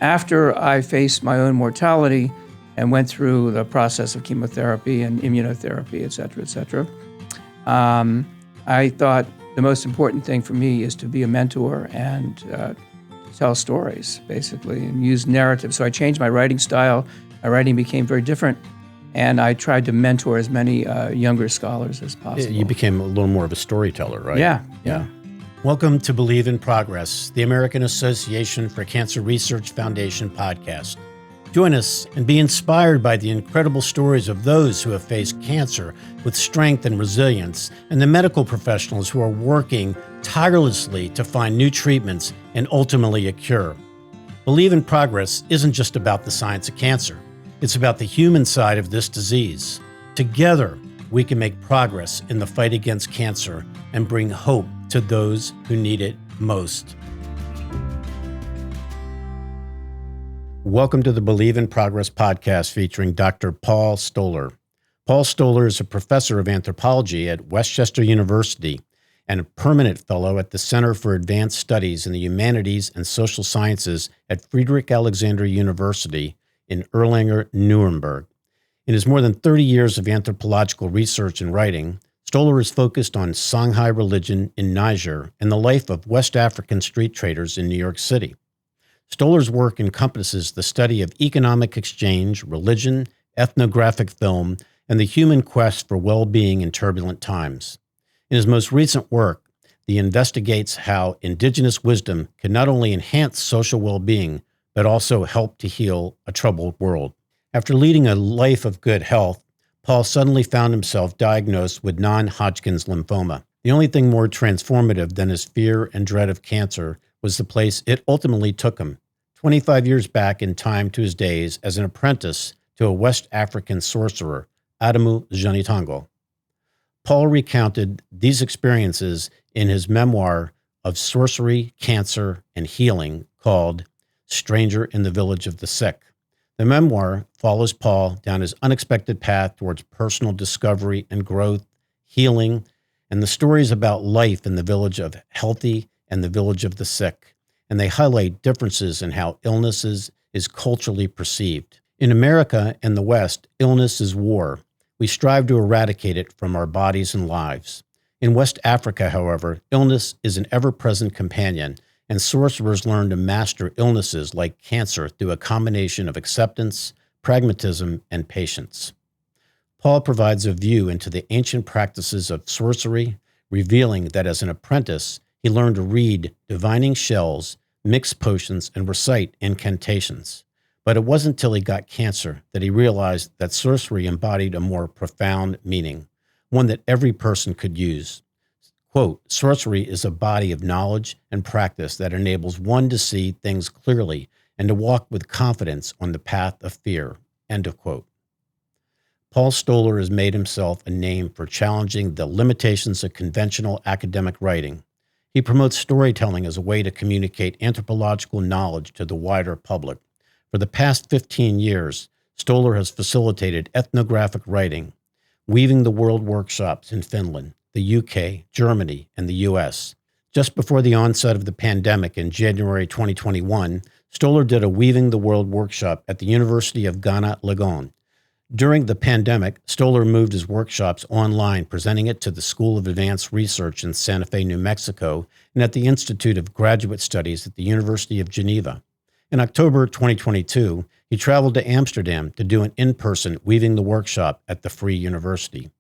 after I faced my own mortality and went through the process of chemotherapy and immunotherapy, et cetera, I thought the most important thing for me is to be a mentor and tell stories, basically, and use narrative. So I changed my writing style. My writing became very different, and I tried to mentor as many younger scholars as possible. You became a little more of a storyteller, right? Yeah. Welcome to Believe in Progress, the American Association for Cancer Research Foundation podcast. Join us and be inspired by the incredible stories of those who have faced cancer with strength and resilience, and the medical professionals who are working tirelessly to find new treatments and ultimately a cure. Believe in Progress isn't just about the science of cancer. It's about the human side of this disease. Together, we can make progress in the fight against cancer and bring hope to those who need it most. Welcome to the Believe in Progress podcast featuring Dr. Paul Stoller. Paul Stoller is a professor of anthropology at Westchester University and a permanent fellow at the Center for Advanced Studies in the Humanities and Social Sciences at Friedrich Alexander University in Erlanger, Nuremberg. In his more than 30 years of anthropological research and writing, Stoller is focused on Songhai religion in Niger and the life of West African street traders in New York City. Stoller's work encompasses the study of economic exchange, religion, ethnographic film, and the human quest for well-being in turbulent times. In his most recent work, he investigates how indigenous wisdom can not only enhance social well-being, but also help to heal a troubled world. After leading a life of good health, Paul suddenly found himself diagnosed with non-Hodgkin's lymphoma. The only thing more transformative than his fear and dread of cancer was the place it ultimately took him, 25 years back in time to his days as an apprentice to a West African sorcerer, Adamu Janitango. Paul recounted these experiences in his memoir of sorcery, cancer, and healing called Stranger in the Village of the Sick. The memoir follows Paul down his unexpected path towards personal discovery and growth, healing, and the stories about life in the village of healthy and the village of the sick. And they highlight differences in how illness is culturally perceived. In America and the West, illness is war. We strive to eradicate it from our bodies and lives. In West Africa, however, illness is an ever-present companion, and sorcerers learn to master illnesses like cancer through a combination of acceptance, pragmatism, and patience. Paul provides a view into the ancient practices of sorcery, revealing that as an apprentice, he learned to read divining shells, mix potions, and recite incantations. But it wasn't until he got cancer that he realized that sorcery embodied a more profound meaning, one that every person could use. Quote, sorcery is a body of knowledge and practice that enables one to see things clearly and to walk with confidence on the path of fear, end of quote. Paul Stoller has made himself a name for challenging the limitations of conventional academic writing. He promotes storytelling as a way to communicate anthropological knowledge to the wider public. For the past 15 years, Stoller has facilitated ethnographic writing, weaving the world workshops in Finland, the UK, Germany, and the US. Just before the onset of the pandemic in January 2021, Stoller did a Weaving the World workshop at the University of Ghana, Legon. During the pandemic, Stoller moved his workshops online, presenting it to the School of Advanced Research in Santa Fe, New Mexico, and at the Institute of Graduate Studies at the University of Geneva. In October 2022, he traveled to Amsterdam to do an in-person Weaving the Workshop at the Free University.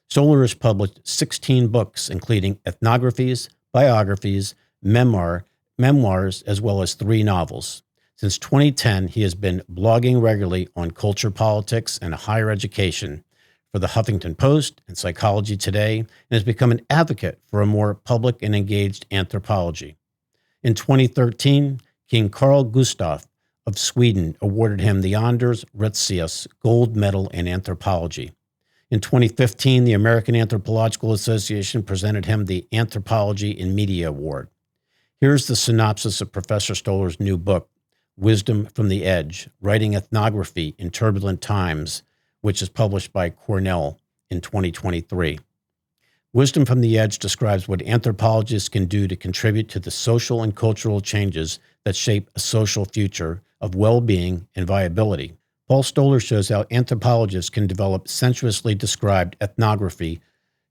Stoller has published 16 books, including ethnographies, biographies, memoirs, as well as 3 novels. Since 2010, he has been blogging regularly on culture, politics, and higher education for the Huffington Post and Psychology Today, and has become an advocate for a more public and engaged anthropology. In 2013, King Carl Gustaf of Sweden awarded him the Anders Retzius Gold Medal in Anthropology. In 2015, the American Anthropological Association presented him the Anthropology in Media Award. Here's the synopsis of Professor Stoller's new book, Wisdom from the Edge, Writing Ethnography in Turbulent Times, which is published by Cornell in 2023. Wisdom from the Edge describes what anthropologists can do to contribute to the social and cultural changes that shape a social future of well-being and viability. Paul Stoller shows how anthropologists can develop sensuously described ethnography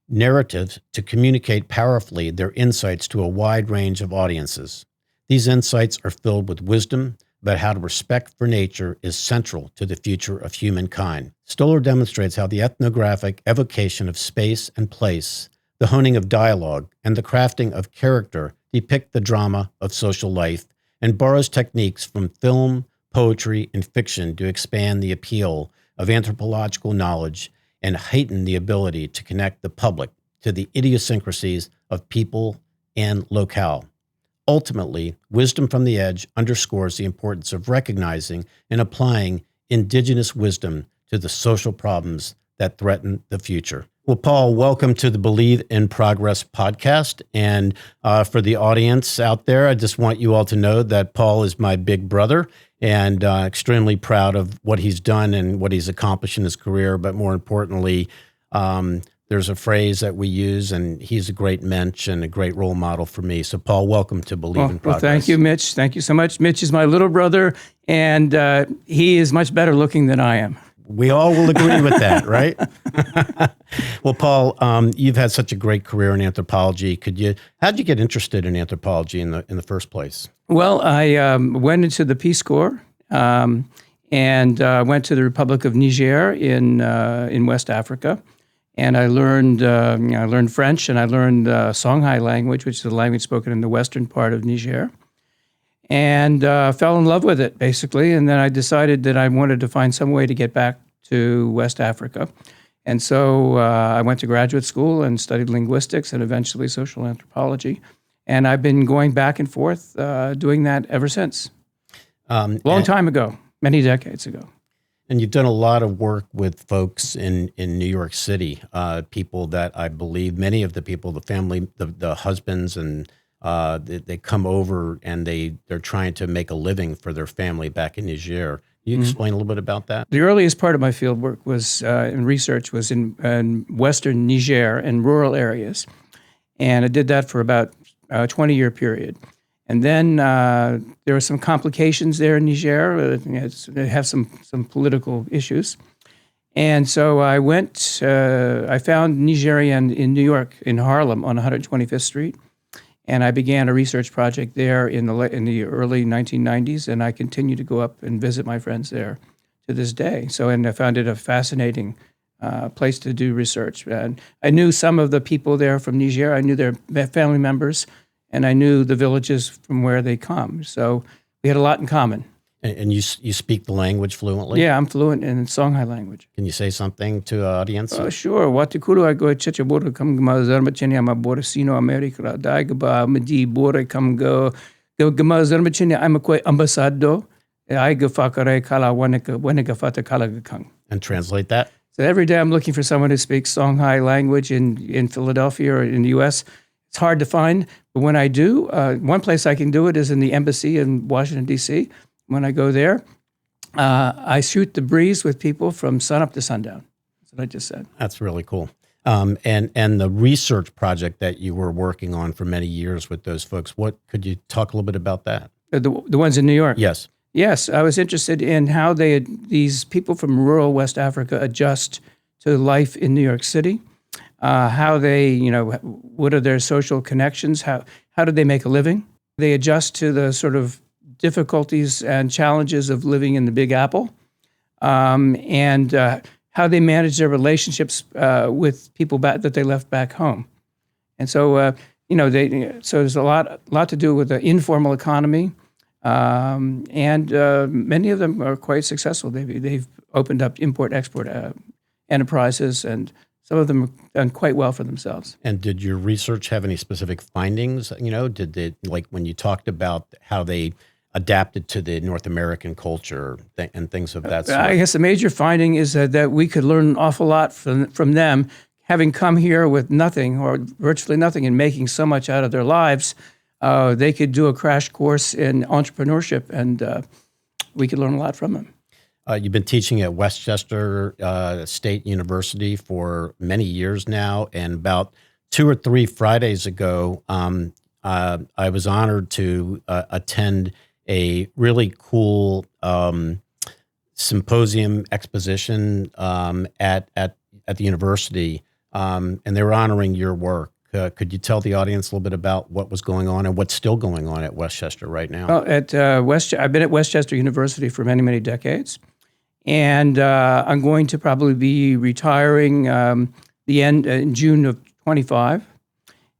narratives to communicate powerfully their insights to a wide range of audiences. These insights are filled with wisdom about how respect for nature is central to the future of humankind. Stoller demonstrates how the ethnographic evocation of space and place, the honing of dialogue, and the crafting of character depict the drama of social life, and borrows techniques from film, poetry, and fiction to expand the appeal of anthropological knowledge and heighten the ability to connect the public to the idiosyncrasies of people and locale. Ultimately, Wisdom from the Edge underscores the importance of recognizing and applying indigenous wisdom to the social problems that threaten the future. Well, Paul, welcome to the Believe in Progress podcast. And for the audience out there, I just want you all to know that Paul is my big brother and extremely proud of what he's done and what he's accomplished in his career. But more importantly, there's a phrase that we use, and he's a great mensch and a great role model for me. So, Paul, welcome to Believe in Progress. Well, thank you, Mitch. Thank you so much. Mitch is my little brother, and he is much better looking than I am. We all will agree with that, right? Well, Paul, you've had such a great career in anthropology. How'd you get interested in anthropology in the first place? Well, I went into the Peace Corps and went to the Republic of Niger in West Africa, and I learned French, and I learned Songhai language, which is the language spoken in the western part of Niger, and fell in love with it, basically. And then I decided that I wanted to find some way to get back to West Africa. And so I went to graduate school and studied linguistics and eventually social anthropology. And I've been going back and forth doing that ever since. Long time ago, many decades ago. And you've done a lot of work with folks in New York City, people that I believe, many of the people, the family, the husbands, and they come over and they're trying to make a living for their family back in Niger. Can you explain a little bit about that? The earliest part of my field work was in research was in western Niger and rural areas. And I did that for about a 20-year period. And then there were some complications there in Niger. They have some political issues. And so I found Nigerian in New York, in Harlem on 125th Street. And I began a research project there in the early 1990s, and I continue to go up and visit my friends there to this day. And I found it a fascinating place to do research. And I knew some of the people there from Niger. I knew their family members, and I knew the villages from where they come. So we had a lot in common. And you speak the language fluently? Yeah, I'm fluent in Songhai language. Can you say something to the audience? Sure. Watikuru I go checha bora kam gama zarmachenya ma bora sino America daigaba madi bora kam go gama zarmachenya I'm a koi ambassador I go fakare kala waneka fata kala gakang. And translate that? So every day I'm looking for someone who speaks Songhai language in Philadelphia or in the U.S. It's hard to find, but when I do, one place I can do it is in the embassy in Washington, D.C. When I go there, I shoot the breeze with people from sunup to sundown. That's what I just said. That's really cool. And the research project that you were working on for many years with those folks, could you talk a little bit about that? The ones in New York? Yes. Yes, I was interested in how these people from rural West Africa adjust to life in New York City. How they, what are their social connections? How do they make a living? They adjust to the sort of difficulties and challenges of living in the Big Apple, and how they manage their relationships with people that they left back home. And so, so there's a lot to do with the informal economy, and many of them are quite successful. They've opened up import-export enterprises, and some of them have done quite well for themselves. And did your research have any specific findings? Did they, like when you talked about how they adapted to the North American culture and things of that sort? I guess the major finding is that we could learn an awful lot from them, having come here with nothing or virtually nothing and making so much out of their lives. They could do a crash course in entrepreneurship, and we could learn a lot from them. You've been teaching at Westchester State University for many years now, and about 2 or 3 Fridays ago, I was honored to attend a really cool symposium exposition at the university, and they were honoring your work. Could you tell the audience a little bit about what was going on and what's still going on at Westchester right now? Well, I've been at Westchester University for many, many decades, and I'm going to probably be retiring in June of 25.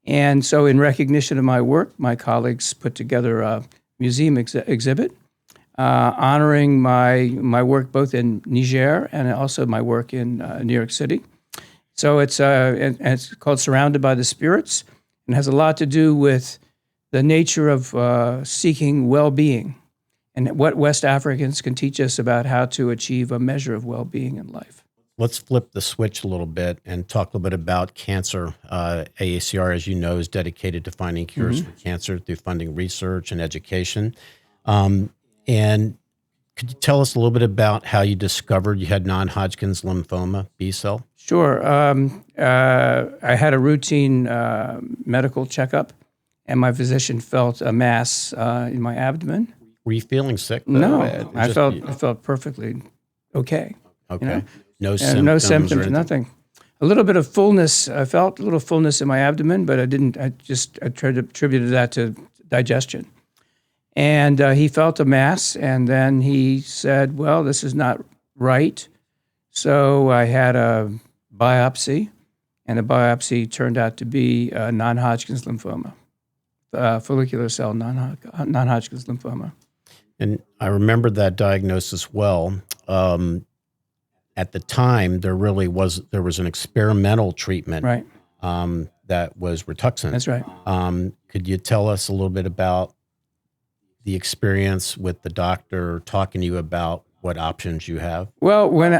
And so, in recognition of my work, my colleagues put together a museum exhibit honoring my work both in Niger and also my work in New York City. So it's called Surrounded by the Spirits, and has a lot to do with the nature of seeking well-being and what West Africans can teach us about how to achieve a measure of well-being in life. Let's flip the switch a little bit and talk a little bit about cancer. AACR, as you know, is dedicated to finding cures for cancer through funding research and education. And could you tell us a little bit about how you discovered you had non-Hodgkin's lymphoma, B-cell? Sure. I had a routine medical checkup, and my physician felt a mass in my abdomen. Were you feeling sick, though? No, I felt perfectly okay. Okay. You know? No symptoms? No symptoms, nothing. A little bit of fullness. I felt a little fullness in my abdomen, but I tried to attribute that to digestion. And he felt a mass, and then he said, well, this is not right. So I had a biopsy, and the biopsy turned out to be non-Hodgkin's lymphoma, follicular cell non-Hodgkin's lymphoma. And I remember that diagnosis well. At the time, there was an experimental treatment, Right. That was Rituxan. That's right. Could you tell us a little bit about the experience with the doctor talking to you about what options you have? Well, when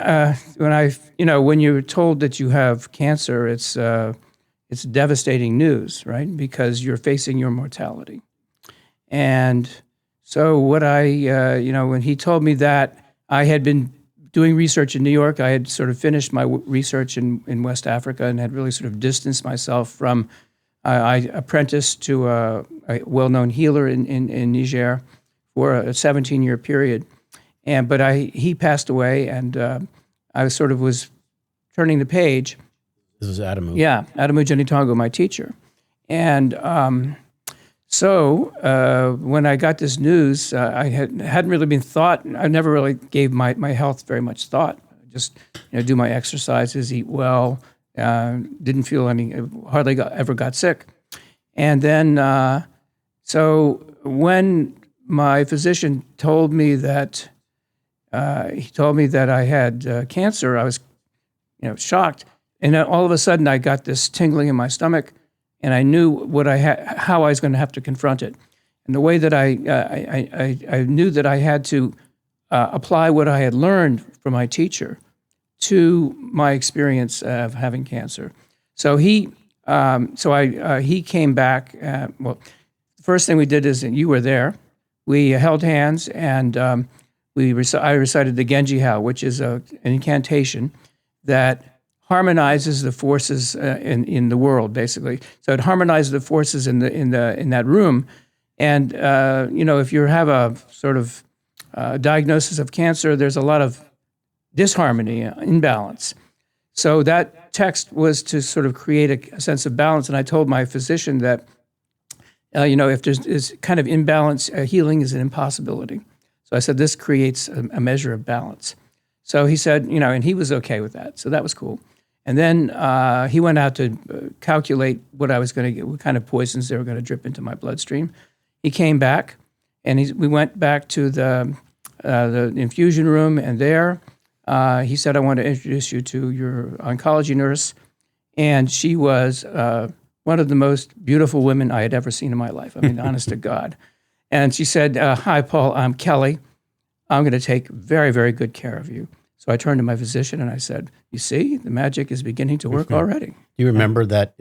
you're told that you have cancer, it's devastating news, right? Because you're facing your mortality. And so when he told me that, I had been doing research in New York. I had sort of finished my research in West Africa and had really sort of distanced myself from. I apprenticed to a well-known healer in Niger for a 17-year period, but he passed away, and I was turning the page. This is Adamu. Yeah, Adamu Jenitongo, my teacher, and so when I got this news, I hadn't really been thought. I never really gave my health very much thought. Just do my exercises, eat well. Didn't feel hardly ever got sick. And then, so when my physician told me that I had cancer, I was, shocked. And then all of a sudden I got this tingling in my stomach, and I knew how I was going to have to confront it. And the way that I knew that I had to apply what I had learned from my teacher to my experience of having cancer. So he came back. Well, the first thing we did is, and you were there, we held hands, and I recited the Genji How, which is an incantation that harmonizes the forces in the world, basically. So it harmonizes the forces in that room, and if you have a sort of diagnosis of cancer, there's a lot of disharmony, imbalance. So that text was to sort of create a sense of balance. And I told my physician that, if there's kind of imbalance, healing is an impossibility. So I said, this creates a measure of balance. So he said, and he was okay with that. So that was cool. And then he went out to calculate what I was going to get, what kind of poisons they were going to drip into my bloodstream. He came back, and we went back to the infusion room, and there he said, I want to introduce you to your oncology nurse. And she was one of the most beautiful women I had ever seen in my life. I mean, honest to God. And she said, hi, Paul, I'm Kelly. I'm going to take very, very good care of you. So I turned to my physician and I said, you see, the magic is beginning to work already. Do you remember that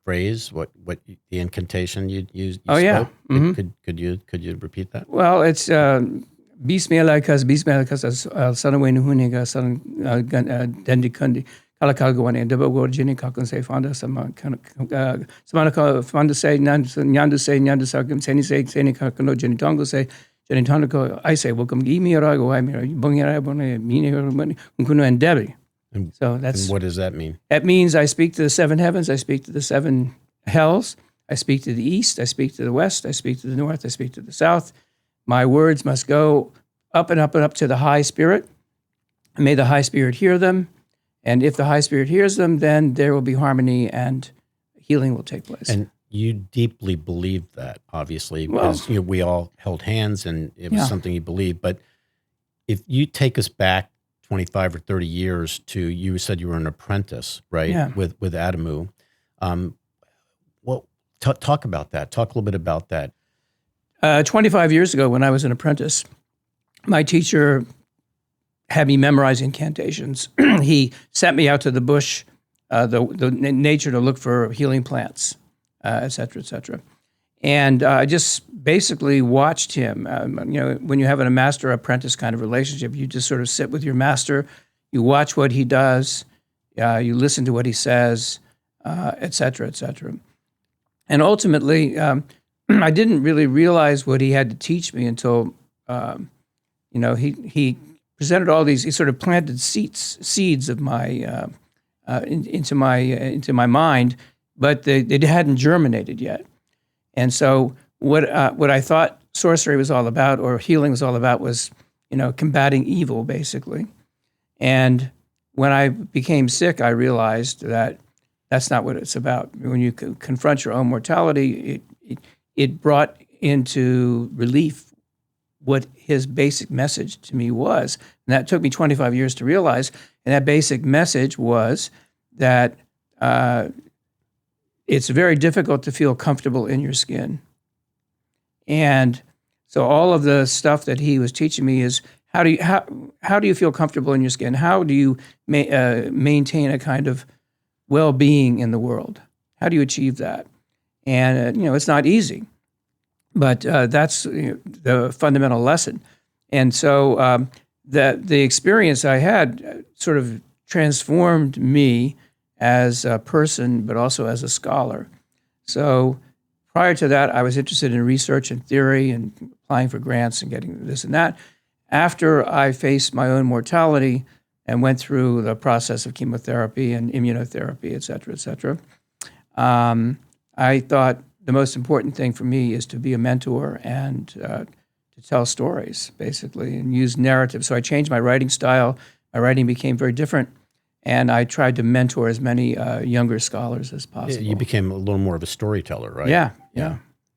phrase, what the incantation you used? Oh, spoke? Yeah. Mm-hmm. Could you repeat that? Well, it's Bismillah, Sanawe Nuhuniga, San Dendi Kundi, halakagawan and double word jini kakun say fonda sama samana fonda say nyanda say nyanda sakam seni kakuno jini tongo say jini tongo I say welcome imi arago I mean bungira bone mini unkuno and Debbie. So that's and what does that mean? That means I speak to the seven heavens, I speak to the seven hells, I speak to the east, I speak to the west, I speak to the north, I speak to the south. My words must go up and up and up to the high spirit. And may the high spirit hear them. And if the high spirit hears them, then there will be harmony and healing will take place. And you deeply believed that, obviously, because we all held hands and it was something you believed. But if you take us back 25 or 30 years to, you said you were an apprentice, right? Yeah. With Adamu. Talk about that. Talk a little bit about that. 25 years ago, when I was an apprentice, my teacher had me memorize incantations. He sent me out to the bush, the nature, to look for healing plants, et cetera, et cetera. And I just basically watched him. When you have a master-apprentice kind of relationship, you just sort of sit with your master, you watch what he does, you listen to what he says, et cetera, et cetera. And ultimately, I didn't really realize what he had to teach me until, he presented all these. He sort of planted seeds of my into my mind, but they hadn't germinated yet. And so what I thought sorcery was all about, or healing was all about, was combating evil, basically. And when I became sick, I realized that that's not what it's about. When you confront your own mortality, it brought into relief what his basic message to me was. And that took me 25 years to realize. And that basic message was that it's very difficult to feel comfortable in your skin. And so all of the stuff that he was teaching me is, how do you feel comfortable in your skin? How do you maintain a kind of well-being in the world? How do you achieve that? And it's not easy, but that's the fundamental lesson. And so the experience I had sort of transformed me as a person, but also as a scholar. So prior to that, I was interested in research and theory and applying for grants and getting this and that. After I faced my own mortality and went through the process of chemotherapy and immunotherapy, et cetera, I thought the most important thing for me is to be a mentor and to tell stories, basically, and use narrative. So I changed my writing style. My writing became very different. And I tried to mentor as many younger scholars as possible. You became a little more of a storyteller, right? Yeah.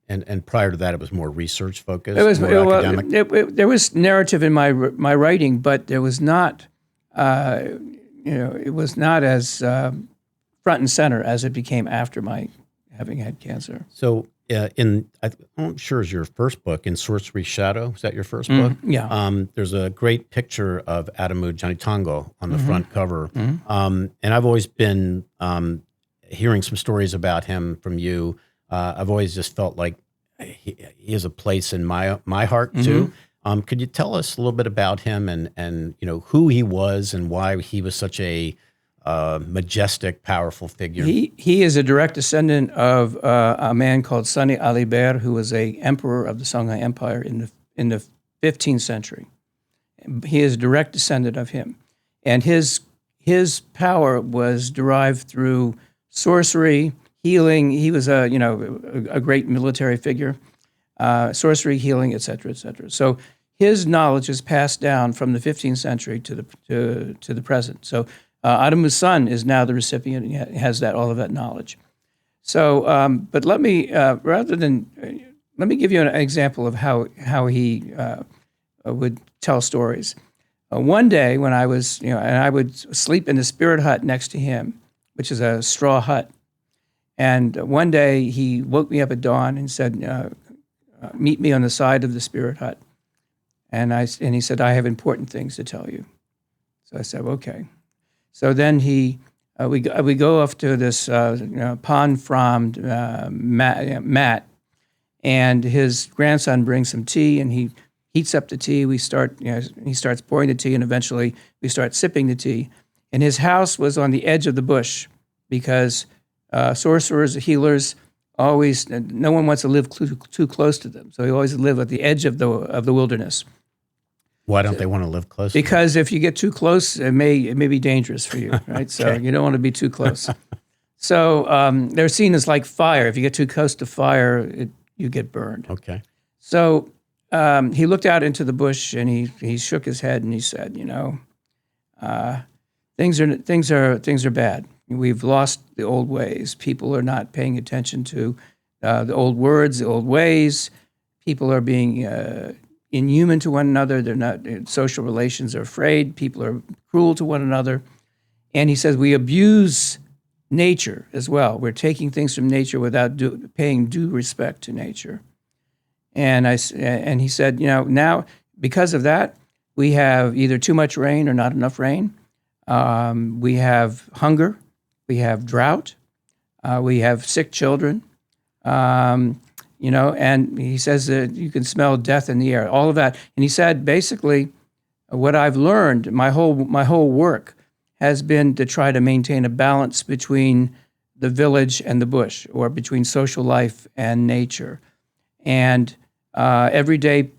And prior to that, it was more research focused. It was more academic. There was narrative in my writing, but there was not. It was not as front and center as it became after my having had cancer. So, I'm sure it's your first book, In Sorcery's Shadow. Is that your first book? Yeah. There's a great picture of Adamu Janitongo on the front cover. And I've always been hearing some stories about him from you. I've always just felt like he has a place in my heart too. Could you tell us a little bit about him and who he was and why he was such a majestic, powerful figure? He is a direct descendant of a man called Sani Alibert, who was a emperor of the Songhai Empire in the 15th century. He is a direct descendant of him, and his power was derived through sorcery, healing. He was a great military figure, sorcery, healing, et cetera, et cetera. So his knowledge is passed down from the 15th century to the present. So Adamu's son is now the recipient and has all of that knowledge. So, but let me give you an example of how he would tell stories. One day when I was, and I would sleep in the spirit hut next to him, which is a straw hut. And one day he woke me up at dawn and said, "Meet me on the side of the spirit hut." And he said, "I have important things to tell you." So I said, "Okay." So then we go off to this pond-frommed mat, and his grandson brings some tea, and he heats up the tea. He starts pouring the tea, and eventually we start sipping the tea. And his house was on the edge of the bush because sorcerers, healers, always, no one wants to live too close to them. So he always live at the edge of the wilderness. Why don't they want to live close? Because if you get too close, it may be dangerous for you, right? Okay. So you don't want to be too close. So they're seen as like fire. If you get too close to fire, you get burned. Okay. So he looked out into the bush and he shook his head and he said, things are bad. We've lost the old ways. People are not paying attention to the old words, the old ways. People are being inhuman to one another. They're not, social relations are frayed. People are cruel to one another. And he says we abuse nature as well. We're taking things from nature without paying due respect to nature. And he said, now because of that, we have either too much rain or not enough rain. We have hunger. We have drought. We have sick children. And he says that you can smell death in the air, all of that. And he said, basically, what I've learned, my whole work has been to try to maintain a balance between the village and the bush, or between social life and nature. And every day,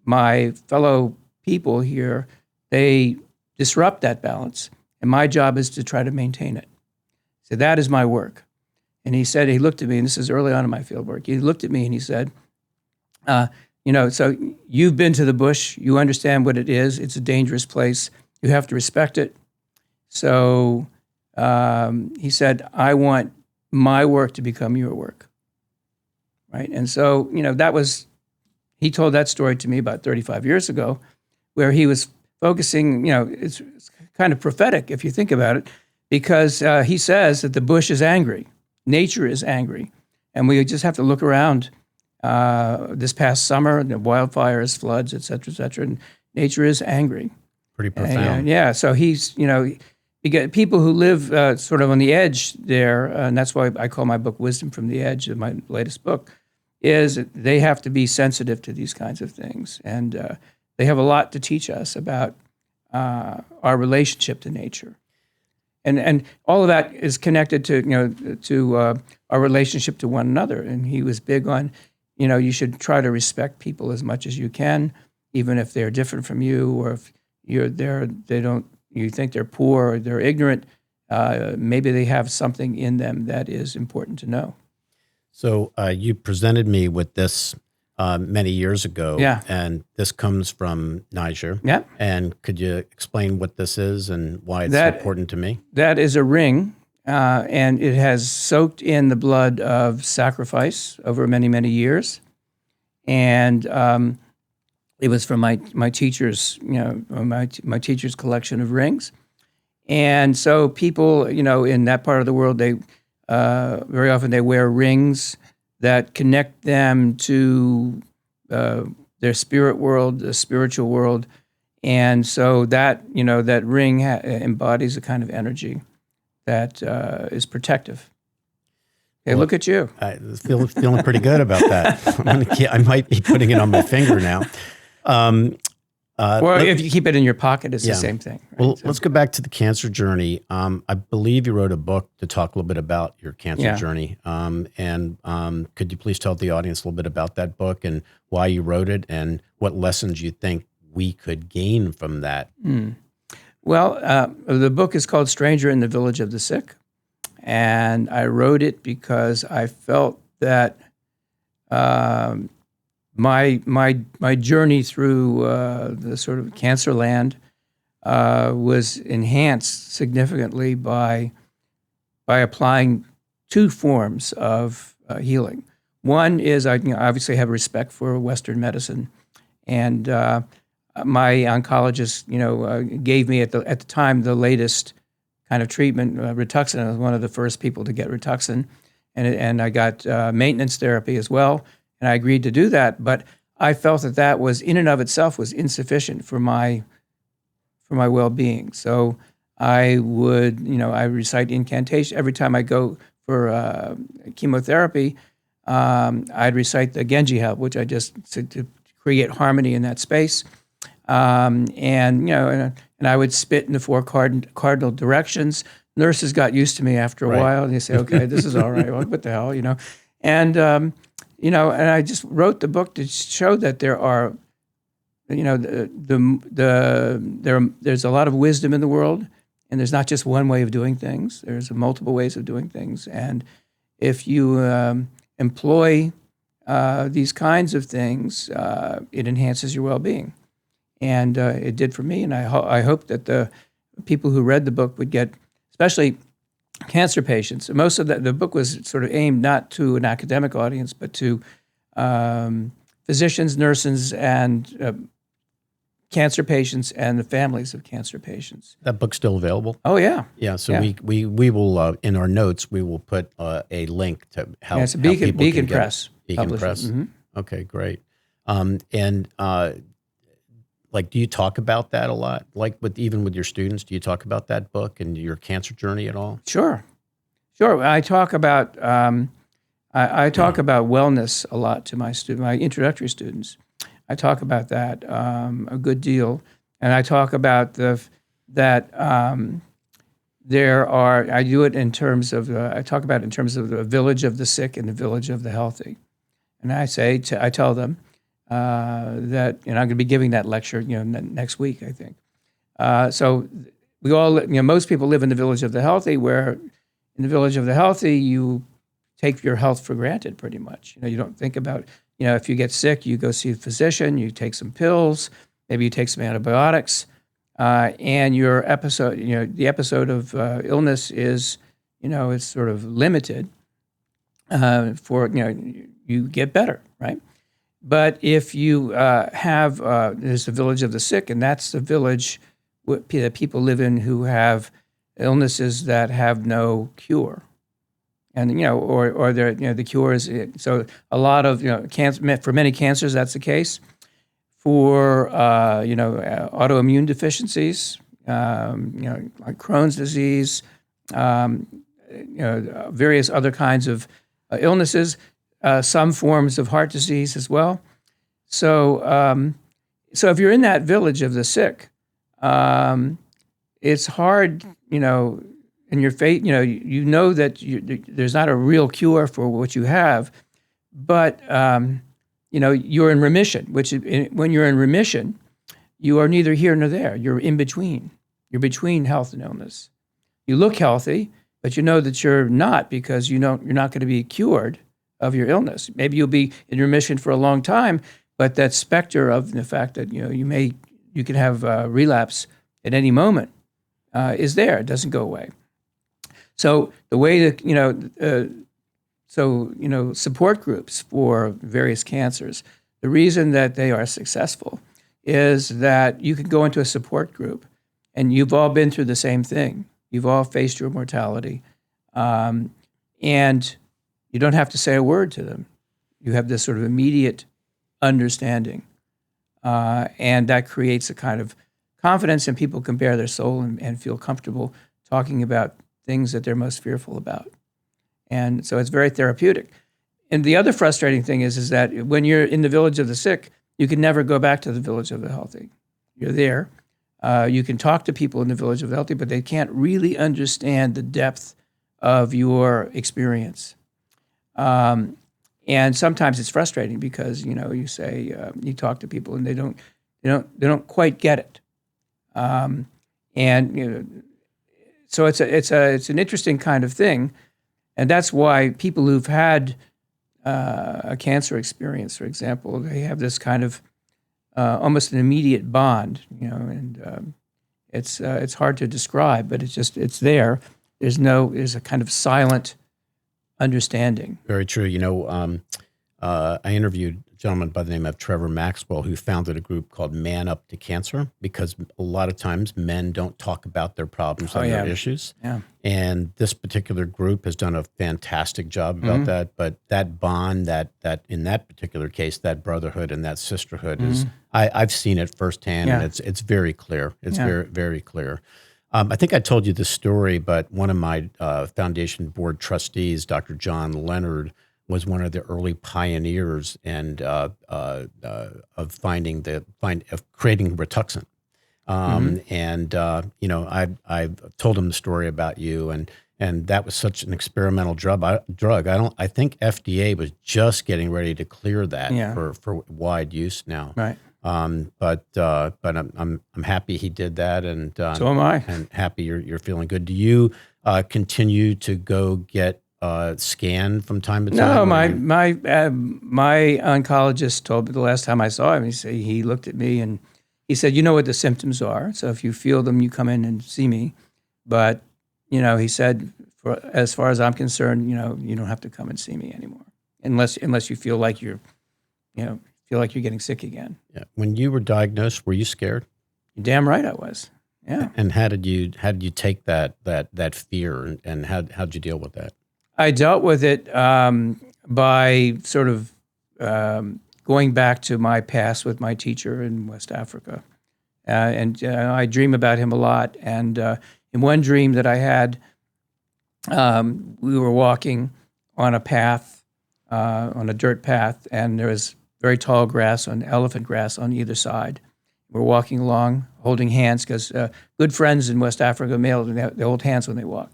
my fellow people here, they disrupt that balance, and my job is to try to maintain it. So that is my work. And he said, he looked at me, and this is early on in my field work. He looked at me and he said, so you've been to the bush, you understand what it is. It's a dangerous place. You have to respect it. So he said, I want my work to become your work, right? And so, he told that story to me about 35 years ago, where he was focusing, it's kind of prophetic if you think about it, because he says that the bush is angry, nature is angry, and we just have to look around this past summer, the wildfires, floods, et cetera, and nature is angry. Pretty profound. And, so he's, you get people who live sort of on the edge there, and that's why I call my book Wisdom from the Edge, my latest book, is they have to be sensitive to these kinds of things. And they have a lot to teach us about our relationship to nature. And all of that is connected to our relationship to one another. And he was big on, you should try to respect people as much as you can, even if they're different from you, or if you think they're poor or they're ignorant, maybe they have something in them that is important to know. So you presented me with this many years ago, Yeah. And this comes from Niger. Yeah. And could you explain what this is and why it's important to me? That is a ring, and it has soaked in the blood of sacrifice over many, many years. And it was from my teacher's, my teacher's collection of rings. And so people, in that part of the world, they very often they wear rings that connect them to their spirit world, the spiritual world. And so that, that ring embodies a kind of energy that is protective. Hey, look at you. I'm feeling pretty good about that. I might be putting it on my finger now. If you keep it in your pocket, it's the same thing. Right? Well, let's go back to the cancer journey. I believe you wrote a book to talk a little bit about your cancer journey. Could you please tell the audience a little bit about that book and why you wrote it and what lessons you think we could gain from that? Well, the book is called Stranger in the Village of the Sick. And I wrote it because I felt that my journey through the sort of cancer land was enhanced significantly by applying two forms of healing. One is I obviously have respect for Western medicine, and my oncologist gave me at the time the latest kind of treatment, Rituxan. I was one of the first people to get Rituxan, and I got maintenance therapy as well. And I agreed to do that, but I felt that was in and of itself was insufficient for my well-being. So I would, I recite incantation every time I go for chemotherapy. I'd recite the Genji Help, which I just to create harmony in that space. And and I would spit in the four cardinal directions. Nurses got used to me after a Right. while, and they say, "Okay, this is all right." Well, what the hell, And and I just wrote the book to show that there are, there's a lot of wisdom in the world, and there's not just one way of doing things. There's multiple ways of doing things, and if you employ these kinds of things, it enhances your well-being, and it did for me. And I hope that the people who read the book would get, especially cancer patients. Most of the book was sort of aimed not to an academic audience, but to physicians, nurses, and cancer patients and the families of cancer patients. That book's still available? Oh, yeah. Yeah, so Yeah. we will, in our notes, we will put a link to how, Yeah, it's a how Beacon, people Beacon can get Press. it. Beacon publisher. Press. Mhm. Okay, great. Like, do you talk about that a lot? Like, even with your students, do you talk about that book and your cancer journey at all? Sure. I talk about I talk about wellness a lot to my introductory students. I talk about that a good deal, and I talk about I do it in terms of I talk about it in terms of the village of the sick and the village of the healthy, and I tell them that I'm going to be giving that lecture next week, I think. So we all most people live in the village of the healthy, where in the village of the healthy you take your health for granted pretty much. You don't think about if you get sick, you go see a physician, you take some pills, maybe you take some antibiotics, and your episode, the episode of illness is, it's sort of limited for, you get better, right? But if you have, there's the village of the sick, and that's the village that people live in who have illnesses that have no cure. And or the cure is so a lot of cancer, for many cancers that's the case. For autoimmune deficiencies, like Crohn's disease, various other kinds of illnesses, some forms of heart disease as well. So if you're in that village of the sick, it's hard, in your faith, that there's not a real cure for what you have, but you're in remission. When you're in remission, you are neither here nor there. You're in between. You're between health and illness. You look healthy, but you know that you're not, because you're not going to be cured of your illness. Maybe you'll be in remission for a long time, but that specter of the fact that you can have relapse at any moment is there. It doesn't go away. So the way that support groups for various cancers, the reason that they are successful is that you can go into a support group and you've all been through the same thing. You've all faced your mortality, and you don't have to say a word to them. You have this sort of immediate understanding, and that creates a kind of confidence, and people can bare their soul and feel comfortable talking about things that they're most fearful about. And so it's very therapeutic. And the other frustrating thing is that when you're in the village of the sick, you can never go back to the village of the healthy. You're there. You can talk to people in the village of the healthy, but they can't really understand the depth of your experience. And sometimes it's frustrating because you say you talk to people and they don't quite get it. So it's an interesting kind of thing, and that's why people who've had a cancer experience, for example, they have this kind of almost an immediate bond, and it's hard to describe, but it's there. There's a kind of silent understanding. Very true. I interviewed a gentleman by the name of Trevor Maxwell, who founded a group called Man Up to Cancer, because a lot of times men don't talk about their problems and their issues. Yeah. And this particular group has done a fantastic job about that. But that bond, that in that particular case, that brotherhood and that sisterhood is, I've seen it firsthand, and it's very clear. It's very, very clear. I think I told you this story, but one of my foundation board trustees, Dr. John Leonard, was one of the early pioneers and of creating Rituxan. And I've told him the story about you, and that was such an experimental drug. I think FDA was just getting ready to clear that Yeah. for wide use now. Right. But I'm happy he did that, and So am I. and happy you're feeling good. Do you continue to go get scanned from time to time? No, or my you- my oncologist told me the last time I saw him. He looked at me and he said, "You know what the symptoms are. So if you feel them, you come in and see me." But he said, as far as I'm concerned, you don't have to come and see me anymore unless you feel like you're getting sick again. Yeah. When you were diagnosed, were you scared? You're damn right I was. Yeah. And how did you take that fear, and how'd you deal with that? I dealt with it by sort of going back to my past with my teacher in West Africa. And I dream about him a lot. And in one dream that I had, we were walking on a path, on a dirt path, and there was very tall grass, elephant grass on either side. We're walking along, holding hands, because good friends in West Africa, male, they hold hands when they walk.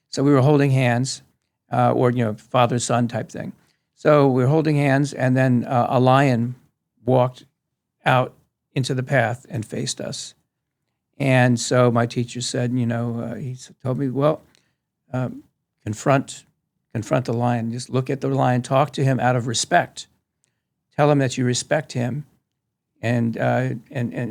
So we were holding hands, or father son type thing. So we were holding hands, and then a lion walked out into the path and faced us. And so my teacher said, he told me, well, confront the lion. Just look at the lion, talk to him out of respect. Tell him that you respect him, and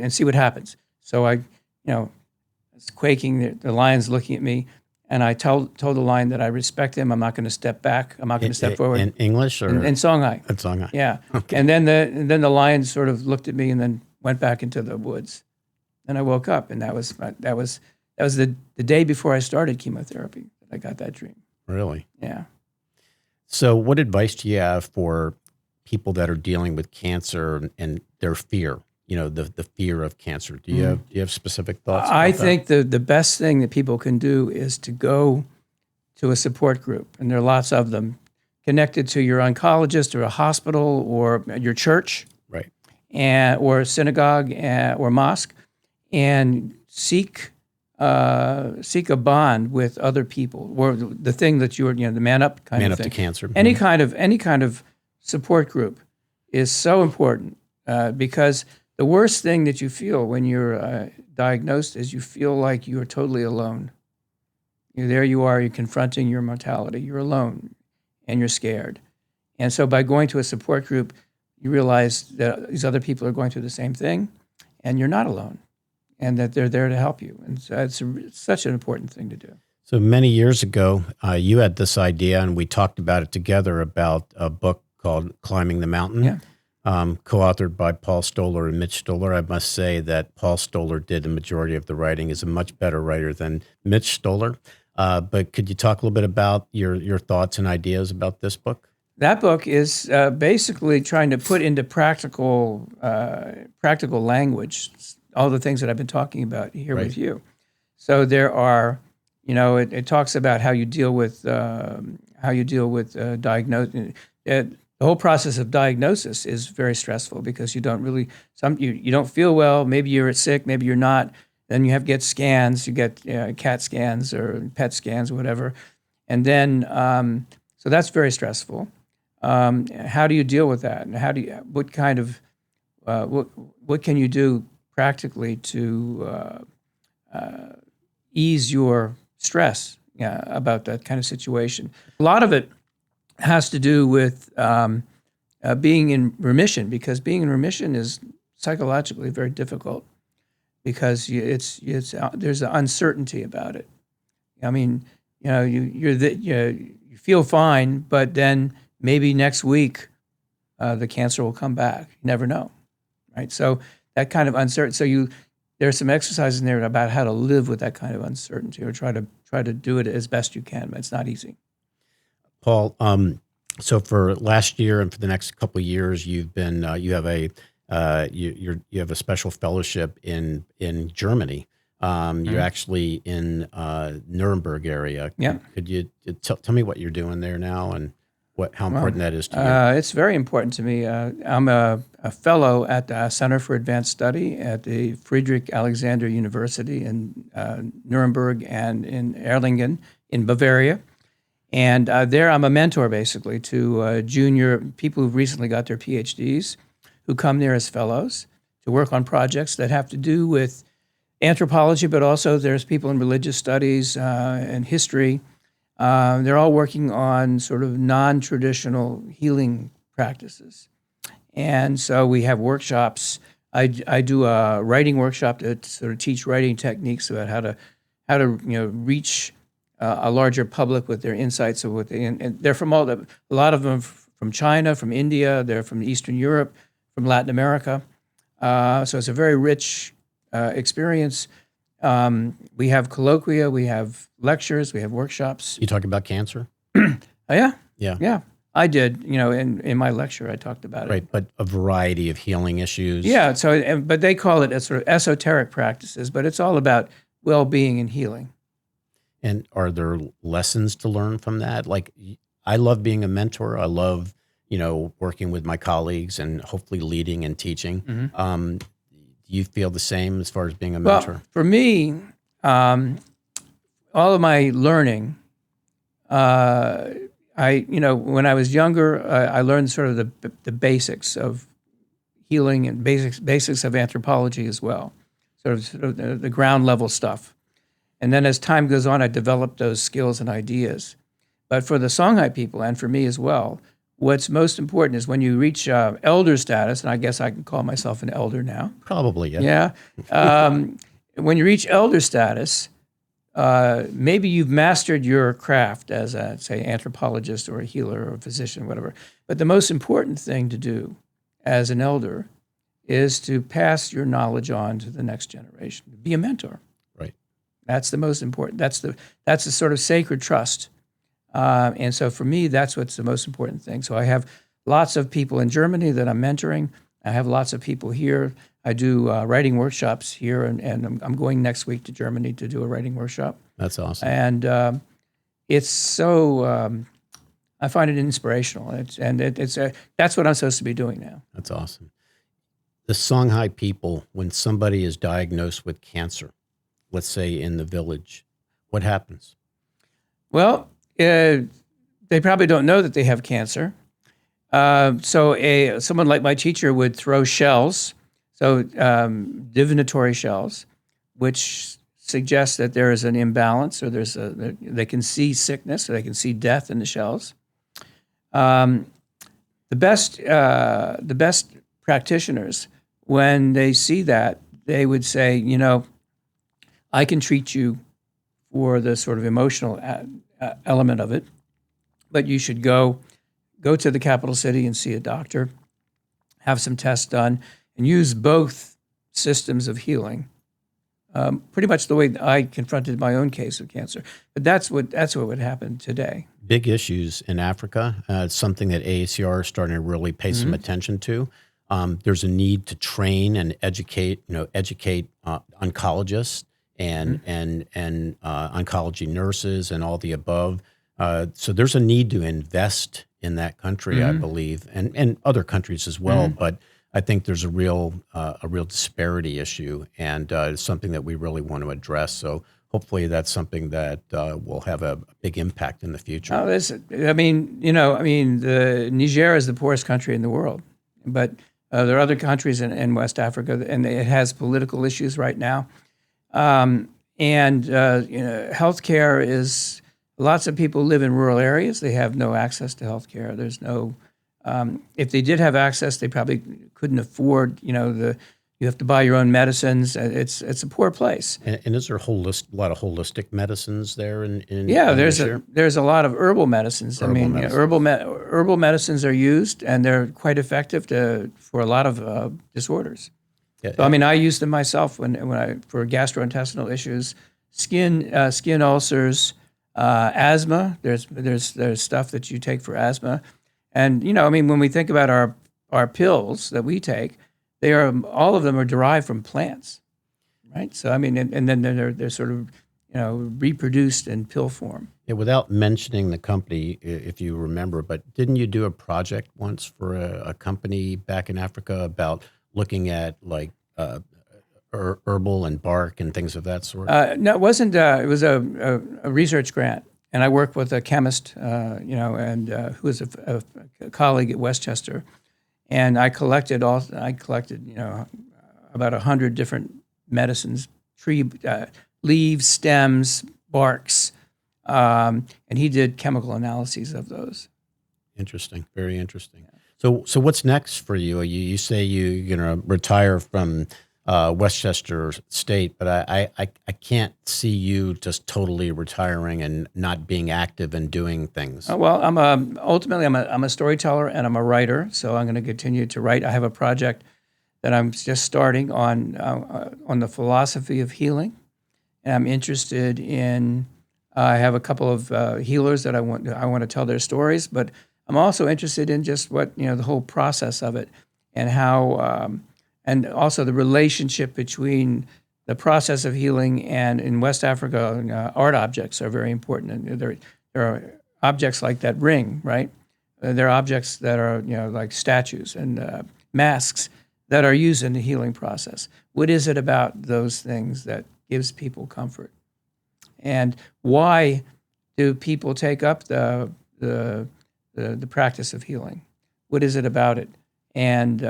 see what happens. So I, was quaking. The lion's looking at me, and I told the lion that I respect him. I'm not going to step back. I'm not going to step forward. In English or in Songhai. in Songhai? Yeah. Okay. And then the lion sort of looked at me and then went back into the woods. Then I woke up, and that was the day before I started chemotherapy that I got that dream. Really? Yeah. So, what advice do you have for people that are dealing with cancer and their fear? The fear of cancer. Do you have specific thoughts? I about think the best thing that people can do is to go to a support group, and there are lots of them, connected to your oncologist or a hospital or your church, that? Right. or synagogue or mosque, and seek a bond with other people, or the thing that you're, the man up kind Man of up thing. to cancer. Any kind of support group is so important because the worst thing that you feel when you're diagnosed is you feel like you are totally alone. There you are, you're confronting your mortality. You're alone, and you're scared. And so by going to a support group, you realize that these other people are going through the same thing, and you're not alone, and that they're there to help you. And so it's such an important thing to do. So many years ago, you had this idea, and we talked about it together, about a book called Climbing the Mountain. Yeah. Co-authored by Paul Stoller and Mitch Stoller. I must say that Paul Stoller did the majority of the writing, is a much better writer than Mitch Stoller. But could you talk a little bit about your thoughts and ideas about this book? That book is basically trying to put into practical language all the things that I've been talking about here Right. with you. So there are, it talks about how you deal with diagnosis. The whole process of diagnosis is very stressful because you don't really you don't feel well. Maybe you're sick. Maybe you're not. Then you have to get scans. You get CAT scans or PET scans or whatever, and then so that's very stressful. How do you deal with that? And what kind of what can you do practically to ease your stress about that kind of situation? A lot of it has to do with being in remission, because being in remission is psychologically very difficult because there's an uncertainty about it. I mean, you feel fine, but then maybe next week the cancer will come back. You never know, right? So that kind of uncertainty. So there's some exercises in there about how to live with that kind of uncertainty, or try to do it as best you can, but it's not easy. Paul, so for last year and for the next couple of years, you've been you have a special fellowship in Germany. You're actually in Nuremberg area. Yeah. Could you tell me what you're doing there now and how important that is to you. It's very important to me. I'm a fellow at the Center for Advanced Study at the Friedrich Alexander University in Nuremberg and in Erlangen in Bavaria. And there I'm a mentor, basically, to junior people who've recently got their PhDs who come there as fellows to work on projects that have to do with anthropology, but also there's people in religious studies and history. They're all working on sort of non-traditional healing practices. And so we have workshops. I do a writing workshop to sort of teach writing techniques about how to reach a larger public with their insights of what they, and they're from a lot of them from China, from India, they're from Eastern Europe, from Latin America. So it's a very rich experience. We have colloquia, we have lectures, we have workshops. You talk about cancer? Oh, yeah? Yeah. Yeah. I did, in my lecture, I talked about it. Right, but a variety of healing issues. Yeah, but they call it a sort of esoteric practices, but it's all about well-being and healing. And are there lessons to learn from that? Like, I love being a mentor. I love, working with my colleagues and hopefully leading and teaching. Mm-hmm. Do you feel the same as far as being a mentor? Well, for me, all of my learning, when I was younger, I learned sort of the basics of healing and basics of anthropology as well, sort of the ground level stuff. And then as time goes on, I developed those skills and ideas. But for the Songhai people, and for me as well, what's most important is when you reach elder status, and I guess I can call myself an elder now. Probably, yeah. Yeah. When you reach elder status, maybe you've mastered your craft as a, say, anthropologist or a healer or a physician, whatever. But the most important thing to do as an elder is to pass your knowledge on to the next generation. Be a mentor. Right. That's the most important. That's the sort of sacred trust. And so for me, that's what's the most important thing. So I have lots of people in Germany that I'm mentoring. I have lots of people here. I do writing workshops here, and I'm going next week to Germany to do a writing workshop. That's awesome. And it's so, I find it inspirational. That's what I'm supposed to be doing now. That's awesome. The Songhai people, when somebody is diagnosed with cancer, let's say in the village, what happens? Well, they probably don't know that they have cancer. So someone like my teacher would throw shells, so divinatory shells, which suggests that there is an imbalance, or they can see sickness, or they can see death in the shells. The best practitioners, when they see that, they would say, I can treat you for the sort of emotional element of it, but you should go to the capital city and see a doctor, have some tests done, and use both systems of healing. Pretty much the way I confronted my own case of cancer. But that's what would happen today. Big issues in Africa. It's something that AACR is starting to really pay some attention to. There's a need to train and educate oncologists and oncology nurses and all the above. So there's a need to invest in that country, I believe, and other countries as well. But I think there's a real disparity issue, and it's something that we really want to address. So hopefully that's something that will have a big impact in the future. The Niger is the poorest country in the world, but there are other countries in West Africa, and it has political issues right now. Healthcare is. Lots of people live in rural areas. They have no access to health care. There's no, if they did have access, they probably couldn't afford, you have to buy your own medicines. It's a poor place. And is there a lot of holistic medicines there? Yeah, there's a lot of herbal medicines. Herbal medicines are used, and they're quite effective for a lot of disorders. Yeah, so, I use them myself when for gastrointestinal issues, skin ulcers, asthma. There's stuff that you take for asthma, and when we think about our pills that we take, all of them are derived from plants, right? So and then they're sort of reproduced in pill form. Yeah, without mentioning the company, if you remember, but didn't you do a project once for a company back in Africa about looking at like herbal and bark and things of that sort? No, it wasn't. It was a research grant, and I worked with a chemist, and who was a colleague at Westchester, and I collected about 100 different medicines, tree leaves, stems, barks, and he did chemical analyses of those. Interesting, very interesting. So what's next for you? You say you're going to retire from Westchester State, but I can't see you just totally retiring and not being active and doing things. Well, I'm a storyteller and I'm a writer, so I'm going to continue to write. I have a project that I'm just starting on the philosophy of healing, and I'm interested in. I have a couple of healers that I want to tell their stories, but I'm also interested in just what the whole process of it and how. And also the relationship between the process of healing and in West Africa, art objects are very important. And there are objects like that ring, right? There are objects that are like statues and masks that are used in the healing process. What is it about those things that gives people comfort? And why do people take up the practice of healing? What is it about it? And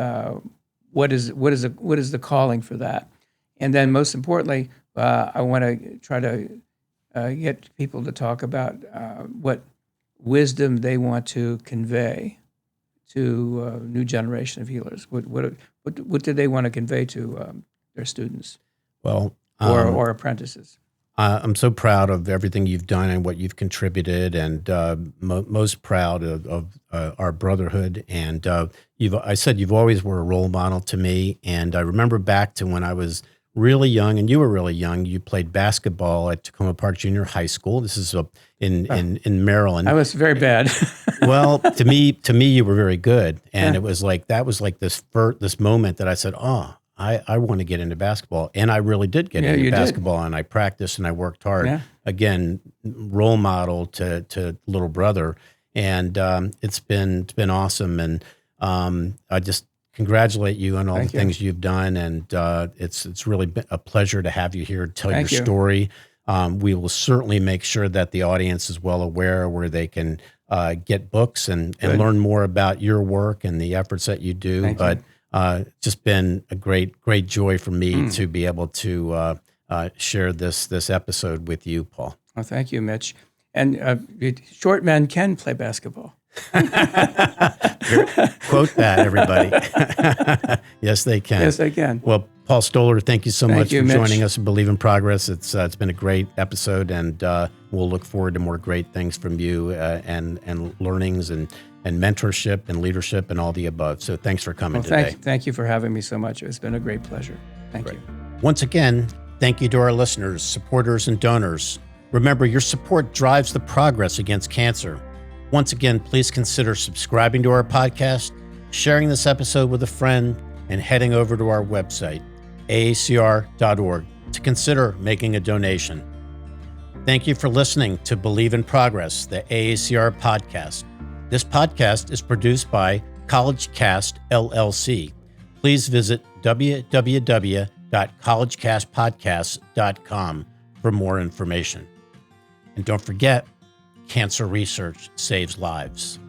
what is the calling for that? And then most importantly, I want to try to get people to talk about what wisdom they want to convey to a new generation of healers. What do they want to convey to their students? Well, or apprentices? I'm so proud of everything you've done and what you've contributed, and most proud of our brotherhood. And I said you've always were a role model to me. And I remember back to when I was really young, and you were really young. You played basketball at Tacoma Park Junior High School. This is in Maryland. I was very bad. Well, to me, you were very good, and it was like this moment that I said, "Oh, I want to get into basketball," and I really did get into basketball, and I practiced and I worked hard. Yeah. Again, role model to little brother, and it's been awesome, and I just congratulate you on all the things you've done, and it's really been a pleasure to have you here to tell your story. We will certainly make sure that the audience is well aware where they can get books and learn more about your work and the efforts that you do. Just been a great joy for me to be able to share this episode with you, Paul. Well, thank you, Mitch. And short men can play basketball. Quote that, everybody. Yes, they can. Yes, they can. Well, Paul Stoller, thank you so much for joining us at Believe in Progress. It's been a great episode, and we'll look forward to more great things from you and learnings and mentorship and leadership and all the above. So thanks for coming today. Thank you for having me so much. It's been a great pleasure. Thank you. Once again, thank you to our listeners, supporters, and donors. Remember, your support drives the progress against cancer. Once again, please consider subscribing to our podcast, sharing this episode with a friend, and heading over to our website, aacr.org, to consider making a donation. Thank you for listening to Believe in Progress, the AACR podcast. This podcast is produced by CollegeCast LLC. Please visit www.collegecastpodcast.com for more information. And don't forget, cancer research saves lives.